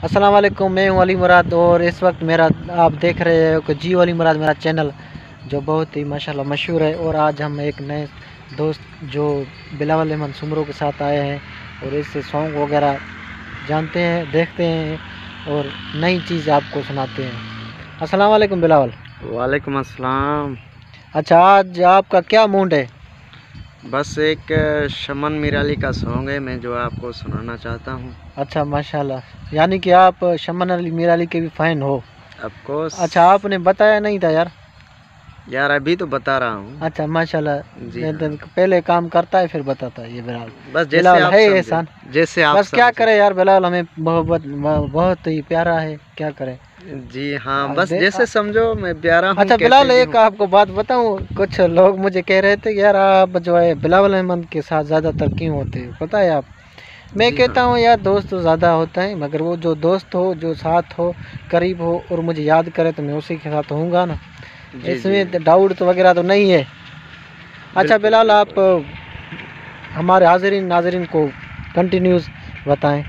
अस्सलाम वालेकुम, मैं हूं अली मुराद और इस वक्त मेरा आप देख रहे हो कि जी अली मुराद मेरा चैनल जो बहुत ही माशाल्लाह मशहूर है। और आज हम एक नए दोस्त जो बिलावल अहमद सुमरो के साथ आए हैं और इससे सॉन्ग वगैरह जानते हैं, देखते हैं और नई चीज़ आपको सुनाते हैं। अस्सलाम वालेकुम बिलावल। वालेकुम अस्सलाम। अच्छा, आज आपका क्या मूड है? बस एक शमन मिराली का सॉन्ग है मैं जो आपको सुनाना चाहता हूँ। अच्छा माशाल्लाह, यानी कि आप शमन अली मिराली के भी फ़ैन हो? Of course. अच्छा, आपने बताया नहीं था यार अभी तो बता रहा हूँ। अच्छा माशाल्लाह। जी हाँ। पहले काम करता है फिर बताता है ये बिलाल। बस जैसे बिलाल आप है समझे, एहसान। जैसे आप बस क्या समझे। करें यार, बिलाल हमें बहुत ही प्यारा है, क्या करें। जी हाँ, बस जैसे समझो मैं प्यारा हूँ। अच्छा बिलाल, एक आपको बात बताऊँ, कुछ लोग मुझे कह रहे थे कि यार आप जो है बिलावल अहमद के साथ ज़्यादातर क्यों होते हो, पता है आप? मैं कहता हूँ यार दोस्त तो ज़्यादा होता है, मगर वो जो दोस्त हो, जो साथ हो, करीब हो और मुझे याद करे तो मैं उसी के साथ होऊंगा ना, इसमें डाउट तो वगैरह तो नहीं है। अच्छा बिलाल, आप हमारे हाज़रीन नाज़रीन को कंटिन्यूस बताएं।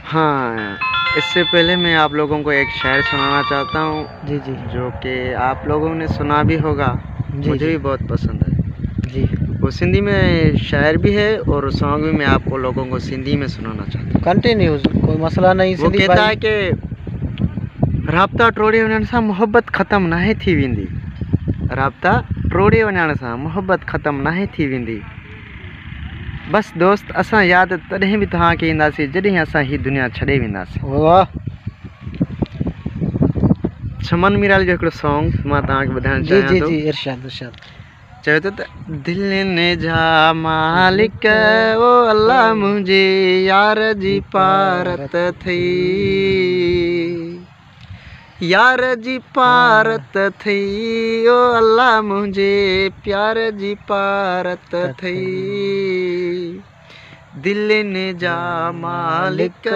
हाँ, इससे पहले मैं आप लोगों को एक शायर सुनाना चाहता हूँ। जी जी। जो कि आप लोगों ने सुना भी होगा। मुझे भी बहुत पसंद है जी। वो सिंधी में शायर भी है और सॉन्ग भी मैं आपको लोगों को सिंधी में सुनाना चाहता हूँ। कंटिन्यूस, कोई मसला नहीं। वो कहता है कि राब्ता टोड़े वञण सां मोहब्बत ख़त्म नाहे थी वेंदी। राब्ता टोड़े वञण सां मोहब्बत ख़त्म नाहे थी वेंदी। बस दोस्त असां यादि तॾहिं बि तव्हांखे ईंदासीं जॾहिं असां हीअ दुनिया छॾे वेंदासीं। वाह। शमन मिराली जो हिकिड़ो सॉन्ग मां तव्हांखे ॿुधाइणु जी चाहियां जी थो। जी, इरशाद इरशाद। चवे थो त दिलनि जा मालिक ओ अल्लाह मुंहिंजे यार जी पारत थई। यार जी पारत थई ओ अल्लाह मुंहिंजे प्यार जी पारत थई। दिलनि जा मालिक ओ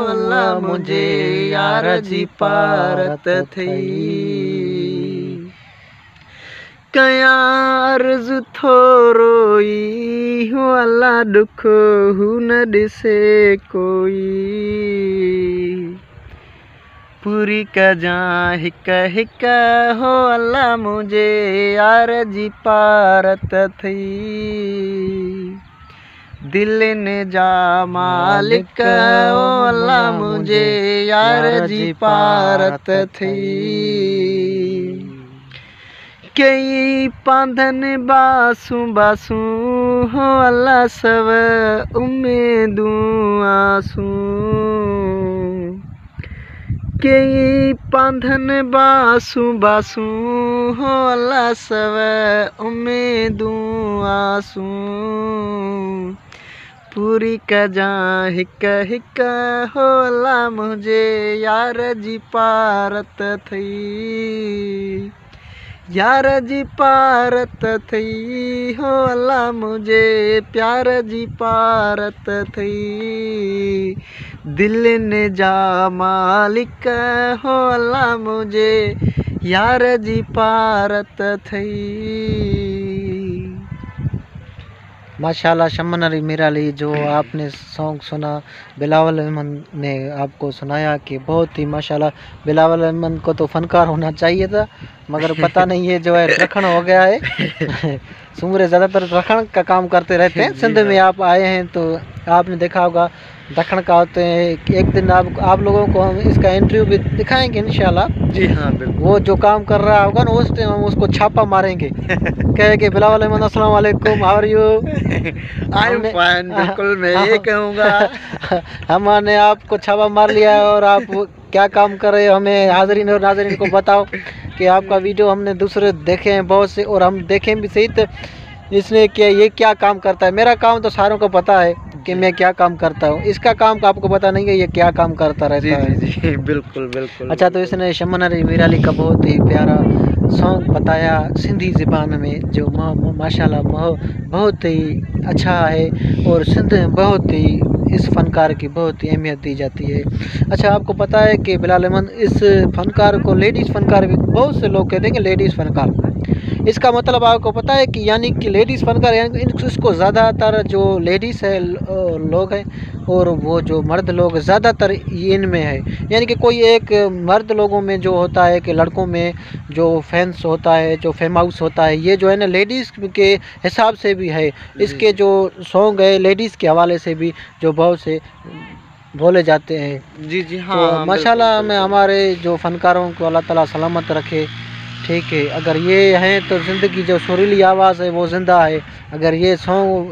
अल्लाह मुंहिंजे यार जी पारत थई। कयां अर्ज़ु थोरो ई हो अल्लाह दुख हू न ॾिसे कोई। पूरी कजां हिक हिक हो अल्लाह मुंहिंजे यार जी पारत थई। दिलनि जा मालिक ओ अल्लाह मुंहिंजे यार जी पारत थई। कई पांधन बासूं बासूं हो अल्लाह सव उम्मीदूं आसूं। कई पांधन बासूं बासूं हो अल्लाह सव उम्मीदूं आसूं। पूरी कजां हिक हिक हो अल्लाह मुंहिंजे यार जी पारत थई। यार जी पारत थई हो अल्लाह मुंहिंजे प्यार जी पारत थई। दिलनि जा मालिक हो अल्लाह मुंहिंजे यार जी पारत थई। माशाल्लाह, शमन अली मिराली जो आपने सॉन्ग सुना, बिलावल अहमद ने आपको सुनाया कि बहुत ही माशाल्लाह। बिलावल अहमद को तो फनकार होना चाहिए था, मगर पता नहीं है जो है रखण हो गया है। सुमरे ज़्यादातर रखण का काम करते रहते हैं। सिंध में आप आए हैं तो आपने देखा होगा दखन का होते हैं। एक दिन आप लोगों को हम इसका इंटरव्यू भी दिखाएंगे इंशाल्लाह। जी हाँ बिल्कुल। वो जो काम कर रहा होगा ना उस टाइम हम उसको छापा मारेंगे। कहेंगे बिलावल अहमद अस्सलाम वालेकुम, how are you? I am fine. बिल्कुल मैं ये कहूँगा। हमने आपको छापा मार लिया है और आप क्या काम कर रहे हो, हमें हाज़रीन और नाज़रीन को बताओ कि आपका वीडियो हमने दूसरे देखे हैं बहुत से, और हम देखें भी सही तो इसने कि ये क्या काम करता है। मेरा काम तो सारों को पता है कि मैं क्या काम करता हूँ, इसका काम का आपको पता नहीं है ये क्या काम करता रहता है। जी जी बिल्कुल बिल्कुल। अच्छा, तो इसने शमन अली मिराली का बहुत ही प्यारा सॉन्ग बताया सिंधी ज़बान में, जो माशाल्लाह बहुत ही अच्छा है और सिंध में बहुत ही इस फ़नकार की बहुत ही अहमियत दी जाती है। अच्छा, आपको पता है कि बिलाल अहमद इस फ़नकार को लेडीज़ फ़नकार भी बहुत से लोग कहते हैं कि लेडीज़ फ़नकार, इसका मतलब आपको पता है कि यानी कि लेडीज़ फनकार यानी इसको ज़्यादातर जो लेडीज़ है लोग हैं और वो जो मर्द लोग ज़्यादातर इनमें है, यानी कि कोई एक मर्द लोगों में जो होता है कि लड़कों में जो फैंस होता है, जो फेम हाउस होता है, ये जो है ना लेडीज़ के हिसाब से भी है। इसके जो सॉन्ग है लेडीज़ के हवाले से भी जो बहुत से बोले जाते हैं। जी जी तो हाँ, माशाल्लाह में हमारे जो फ़नकारों को अल्लाह ताला सलामत रखे। ठीक है, अगर ये हैं तो ज़िंदगी जो सुरीली आवाज़ है वो ज़िंदा है। अगर ये सॉन्ग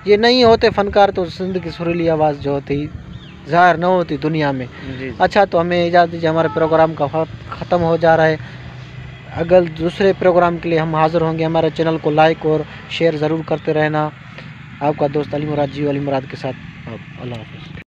ये नहीं होते फ़नकार तो ज़िंदगी सुरीली आवाज़ जो होती ज़ाहिर न होती दुनिया में। जी अच्छा, तो हमें इजाज़त दीजिए, हमारे प्रोग्राम का वक्त ख़त्म हो जा रहा है। अगर दूसरे प्रोग्राम के लिए हम हाज़िर होंगे। हमारे चैनल को लाइक और शेयर ज़रूर करते रहना। आपका दोस्त अली मुराद जी, अली मुराद के साथ। अल्लाह हाफ़िज़।